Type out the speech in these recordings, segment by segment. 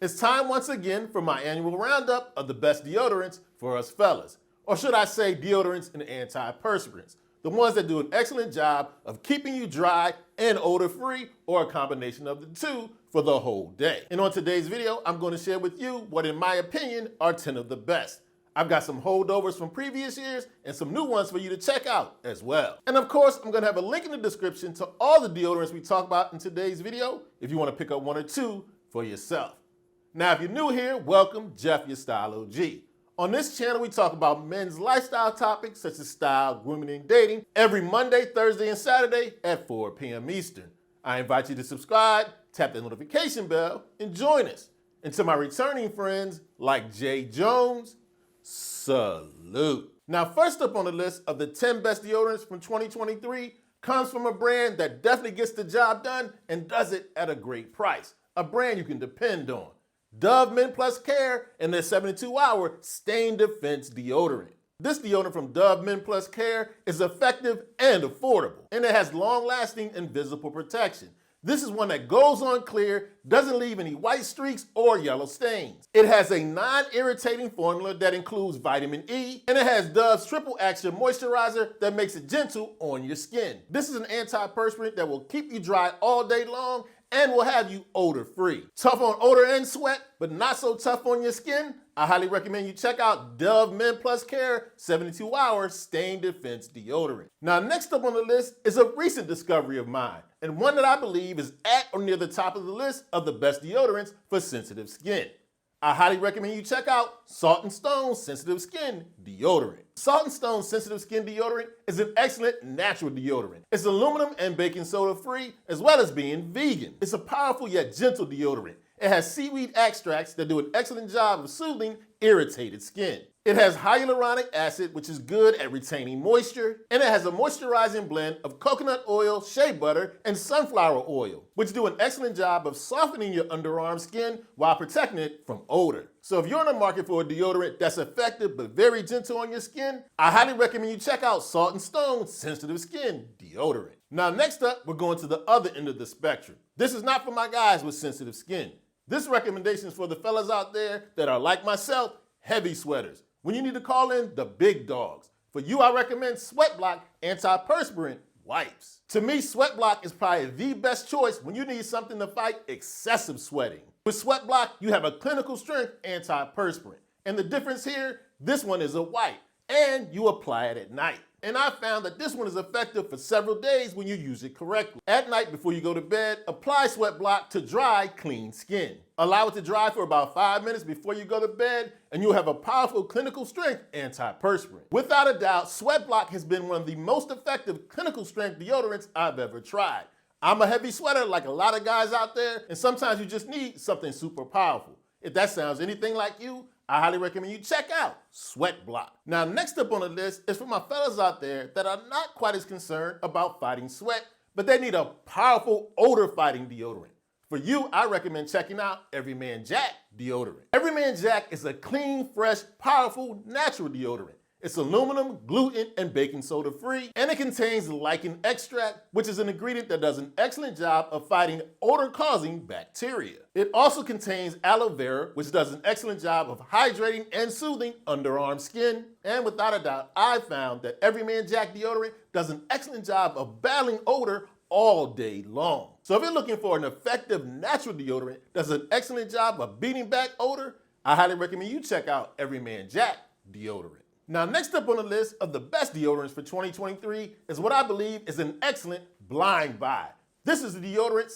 It's time once again for my annual roundup of the best deodorants for us fellas. Or should I say deodorants and antiperspirants. The ones that do an excellent job of keeping you dry and odor-free, or a combination of the two for the whole day. And on today's video, I'm going to share with you what, in my opinion, are 10 of the best. I've got some holdovers from previous years and some new ones for you to check out as well. And of course, I'm going to have a link in the description to all the deodorants we talk about in today's video if you want to pick up one or two for yourself. Now, if you're new here, welcome, Jeff, your Style O.G. On this channel, we talk about men's lifestyle topics such as style, grooming, and dating every Monday, Thursday, and Saturday at 4 p.m. Eastern. I invite you to subscribe, tap the notification bell, and join us. And to my returning friends like Jay Jones, salute. Now, first up on the list of the 10 best deodorants from 2023 comes from a brand that definitely gets the job done and does it at a great price. A brand you can depend on. Dove Men Plus Care and their 72-hour Stain Defense Deodorant. This deodorant from Dove Men Plus Care is effective and affordable, and it has long-lasting invisible protection. This is one that goes on clear, doesn't leave any white streaks or yellow stains. It has a non-irritating formula that includes vitamin E, and it has Dove's triple action moisturizer that makes it gentle on your skin. This is an antiperspirant that will keep you dry all day long and will have you odor-free. Tough on odor and sweat, but not so tough on your skin? I highly recommend you check out Dove Men Plus Care 72-hour Stain Defense Deodorant. Now, next up on the list is a recent discovery of mine, and one that I believe is at or near the top of the list of the best deodorants for sensitive skin. I highly recommend you check out Salt and Stone Sensitive Skin Deodorant. Salt and Stone Sensitive Skin Deodorant is an excellent natural deodorant. It's aluminum and baking soda free, as well as being vegan. It's a powerful yet gentle deodorant. It has seaweed extracts that do an excellent job of soothing irritated skin. It has hyaluronic acid, which is good at retaining moisture, and it has a moisturizing blend of coconut oil, shea butter, and sunflower oil, which do an excellent job of softening your underarm skin while protecting it from odor. So if you're in the market for a deodorant that's effective but very gentle on your skin, I highly recommend you check out Salt and Stone Sensitive Skin Deodorant. Now, next up, we're going to the other end of the spectrum. This is not for my guys with sensitive skin. This recommendation is for the fellas out there that are like myself, heavy sweaters, when you need to call in the big dogs. For you, I recommend Sweat Block Antiperspirant Wipes. To me, Sweat Block is probably the best choice when you need something to fight excessive sweating. With Sweat Block, you have a clinical strength antiperspirant. And the difference here, this one is a wipe, and you apply it at night. And I found that this one is effective for several days when you use it correctly. At night before you go to bed, apply Sweat Block to dry, clean skin. Allow it to dry for about 5 minutes before you go to bed, and you'll have a powerful clinical strength antiperspirant. Without a doubt, Sweat Block has been one of the most effective clinical strength deodorants I've ever tried. I'm a heavy sweater like a lot of guys out there, and sometimes you just need something super powerful. If that sounds anything like you, I highly recommend you check out Sweat Block. Now, next up on the list is for my fellas out there that are not quite as concerned about fighting sweat, but they need a powerful odor-fighting deodorant. For you, I recommend checking out Everyman Jack deodorant. Everyman Jack is a clean, fresh, powerful, natural deodorant. It's aluminum, gluten, and baking soda free, and it contains lichen extract, which is an ingredient that does an excellent job of fighting odor-causing bacteria. It also contains aloe vera, which does an excellent job of hydrating and soothing underarm skin. And without a doubt, I found that Everyman Jack deodorant does an excellent job of battling odor all day long. So if you're looking for an effective natural deodorant that does an excellent job of beating back odor, I highly recommend you check out Everyman Jack deodorant. Now, next up on the list of the best deodorants for 2023 is what I believe is an excellent blind buy. This is a deodorant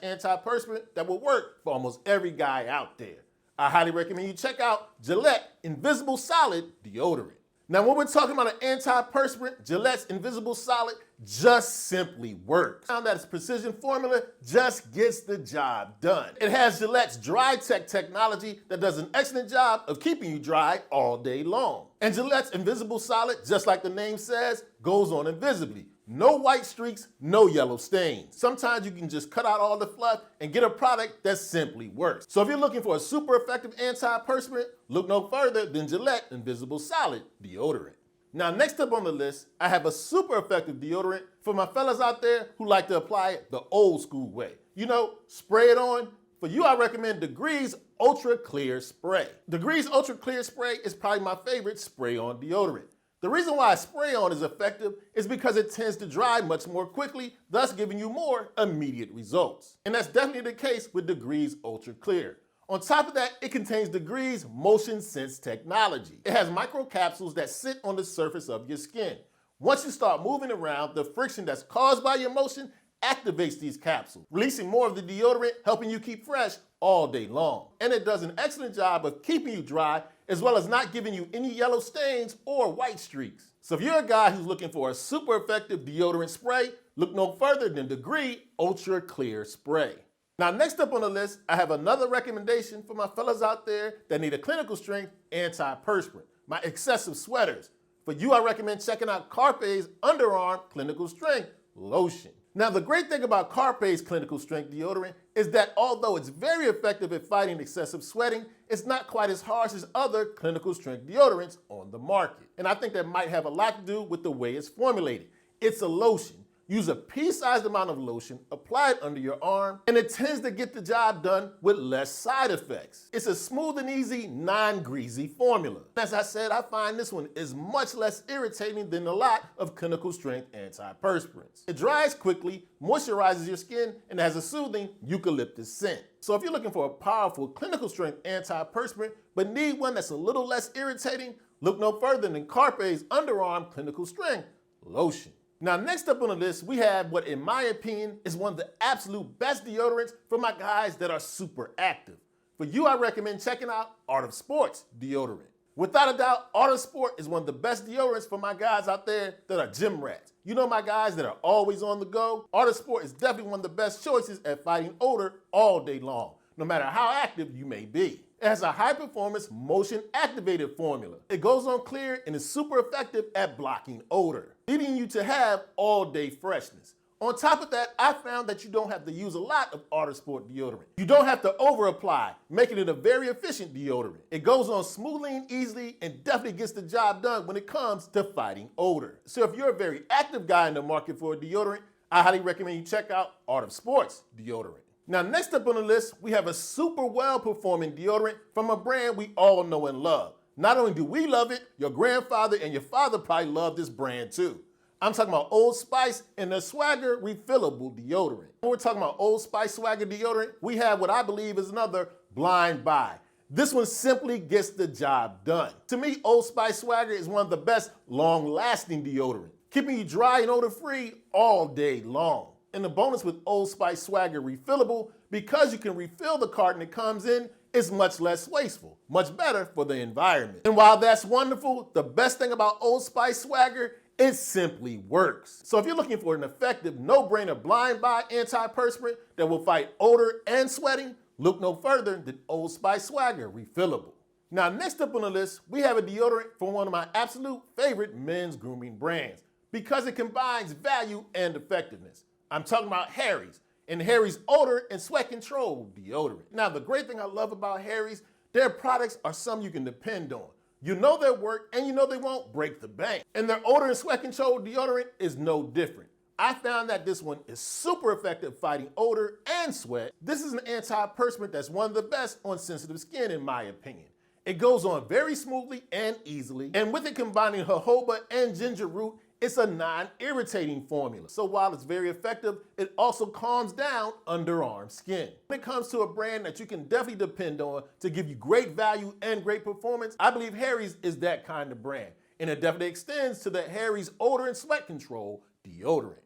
/ antiperspirant that will work for almost every guy out there. I highly recommend you check out Gillette Invisible Solid Deodorant. Now, when we're talking about an antiperspirant, Gillette's Invisible Solid just simply works. Found that its precision formula just gets the job done. It has Gillette's Dry Tech technology that does an excellent job of keeping you dry all day long. And Gillette's Invisible Solid, just like the name says, goes on invisibly. No white streaks, no yellow stains. Sometimes you can just cut out all the fluff and get a product that simply works. So if you're looking for a super effective antiperspirant, look no further than Gillette Invisible Solid Deodorant. Now, next up on the list, I have a super effective deodorant for my fellas out there who like to apply it the old school way. You know, spray it on. For you, I recommend Degrees Ultra Clear Spray. Degree's Ultra Clear Spray is probably my favorite spray-on deodorant. The reason why spray-on is effective is because it tends to dry much more quickly, thus giving you more immediate results. And that's definitely the case with Degree's Ultra Clear. On top of that, it contains Degree's motion sense technology. It has microcapsules that sit on the surface of your skin. Once you start moving around, the friction that's caused by your motion activates these capsules, releasing more of the deodorant, helping you keep fresh all day long. And it does an excellent job of keeping you dry, as well as not giving you any yellow stains or white streaks. So if you're a guy who's looking for a super effective deodorant spray, look no further than Degree Ultra Clear Spray. Now, next up on the list, I have another recommendation for my fellas out there that need a clinical strength antiperspirant, my excessive sweaters. For you, I recommend checking out Carpase Underarm Clinical Strength Lotion. Now, the great thing about Carpase Clinical Strength deodorant is that although it's very effective at fighting excessive sweating, it's not quite as harsh as other clinical strength deodorants on the market. And I think that might have a lot to do with the way it's formulated. It's a lotion. Use a pea-sized amount of lotion, apply it under your arm, and it tends to get the job done with less side effects. It's a smooth and easy, non-greasy formula. As I said, I find this one is much less irritating than a lot of clinical strength antiperspirants. It dries quickly, moisturizes your skin, and has a soothing eucalyptus scent. So if you're looking for a powerful clinical strength antiperspirant, but need one that's a little less irritating, look no further than Carpase Underarm Clinical Strength Lotion. Now, next up on the list, we have what, in my opinion, is one of the absolute best deodorants for my guys that are super active. For you, I recommend checking out Art of Sport's deodorant. Without a doubt, Art of Sport is one of the best deodorants for my guys out there that are gym rats. You know, my guys that are always on the go? Art of Sport is definitely one of the best choices at fighting odor all day long, no matter how active you may be. It has a high-performance motion-activated formula. It goes on clear and is super effective at blocking odor, leading you to have all-day freshness. On top of that, I found that you don't have to use a lot of Art of Sport deodorant. You don't have to over-apply, making it a very efficient deodorant. It goes on smoothly and easily and definitely gets the job done when it comes to fighting odor. So if you're a very active guy in the market for a deodorant, I highly recommend you check out Art of Sport's deodorant. Now, next up on the list, we have a super well-performing deodorant from a brand we all know and love. Not only do we love it, your grandfather and your father probably love this brand too. I'm talking about Old Spice and the Swagger Refillable Deodorant. When we're talking about Old Spice Swagger Deodorant, we have what I believe is another blind buy. This one simply gets the job done. To me, Old Spice Swagger is one of the best long-lasting deodorant, keeping you dry and odor-free all day long. And the bonus with Old Spice Swagger Refillable, because you can refill the carton it comes in, it's much less wasteful, much better for the environment. And while that's wonderful, the best thing about Old Spice Swagger, it simply works. So if you're looking for an effective, no-brainer blind buy antiperspirant that will fight odor and sweating, look no further than Old Spice Swagger Refillable. Now, next up on the list, we have a deodorant from one of my absolute favorite men's grooming brands because it combines value and effectiveness. I'm talking about Harry's and Harry's odor and sweat control deodorant. Now, the great thing I love about Harry's, their products are some you can depend on. You know their work and you know they won't break the bank. And their odor and sweat control deodorant is no different. I found that this one is super effective fighting odor and sweat. This is an antiperspirant that's one of the best on sensitive skin in my opinion. It goes on very smoothly and easily, and with it combining jojoba and ginger root, it's a non-irritating formula. So while it's very effective, it also calms down underarm skin. When it comes to a brand that you can definitely depend on to give you great value and great performance, I believe Harry's is that kind of brand. And it definitely extends to the Harry's odor and sweat control deodorant.